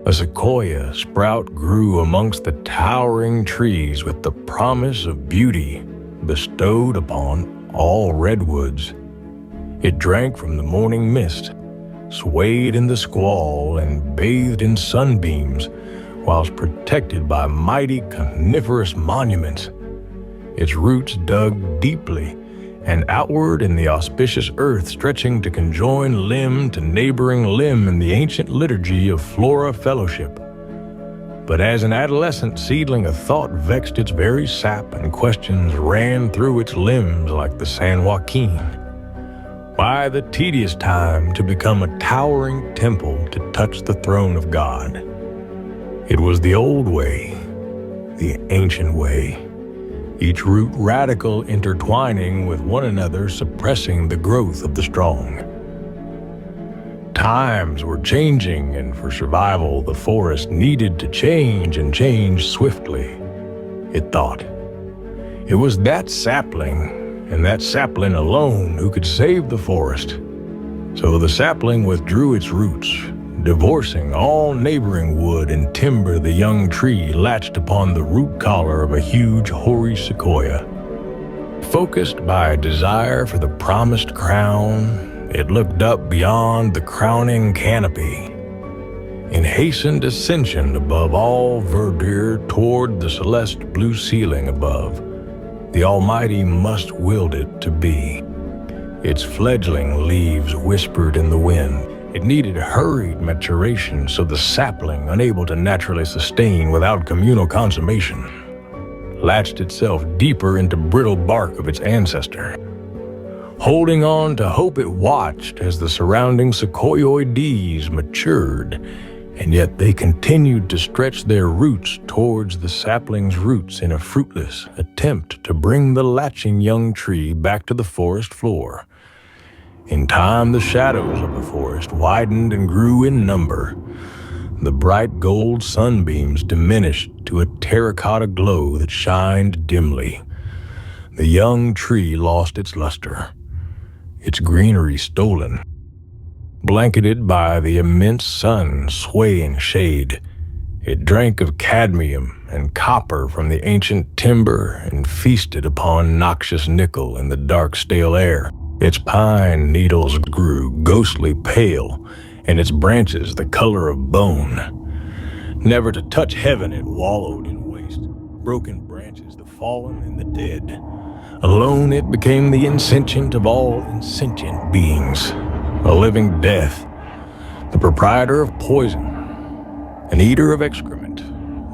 A sequoia sprout grew amongst the towering trees with the promise of beauty bestowed upon all redwoods. It drank from the morning mist, swayed in the squall, and bathed in sunbeams, whilst protected by mighty coniferous monuments. Its roots dug deeply and outward in the auspicious earth, stretching to conjoin limb to neighboring limb in the ancient liturgy of flora fellowship. But as an adolescent seedling, a thought vexed its very sap, and questions ran through its limbs like the San Joaquin. Why the tedious time to become a towering temple to touch the throne of God? It was the old way, the ancient way. Each root radical intertwining with one another, suppressing the growth of the strong. Times were changing, and for survival, the forest needed to change, and change swiftly, it thought. It was that sapling, and that sapling alone, who could save the forest. So the sapling withdrew its roots, divorcing all neighboring wood and timber. The young tree latched upon the root collar of a huge hoary sequoia. Focused by a desire for the promised crown, it looked up beyond the crowning canopy, in hastened ascension above all verdure toward the celeste blue ceiling above. The Almighty must willed it to be. Its fledgling leaves whispered in the wind. It needed hurried maturation, so the sapling, unable to naturally sustain without communal consummation, latched itself deeper into brittle bark of its ancestor. Holding on to hope, it watched as the surrounding sequoioides matured, and yet they continued to stretch their roots towards the sapling's roots in a fruitless attempt to bring the latching young tree back to the forest floor. In time, the shadows of the forest widened and grew in number. The bright gold sunbeams diminished to a terracotta glow that shined dimly. The young tree lost its luster, its greenery stolen. Blanketed by the immense sun's swaying shade, it drank of cadmium and copper from the ancient timber and feasted upon noxious nickel in the dark, stale air. Its pine needles grew ghostly pale, and its branches the color of bone. Never to touch heaven, it wallowed in waste, broken branches, the fallen and the dead. Alone it became the insentient of all insentient beings, a living death, the proprietor of poison, an eater of excrement.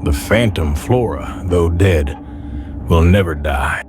The phantom flora, though dead, will never die.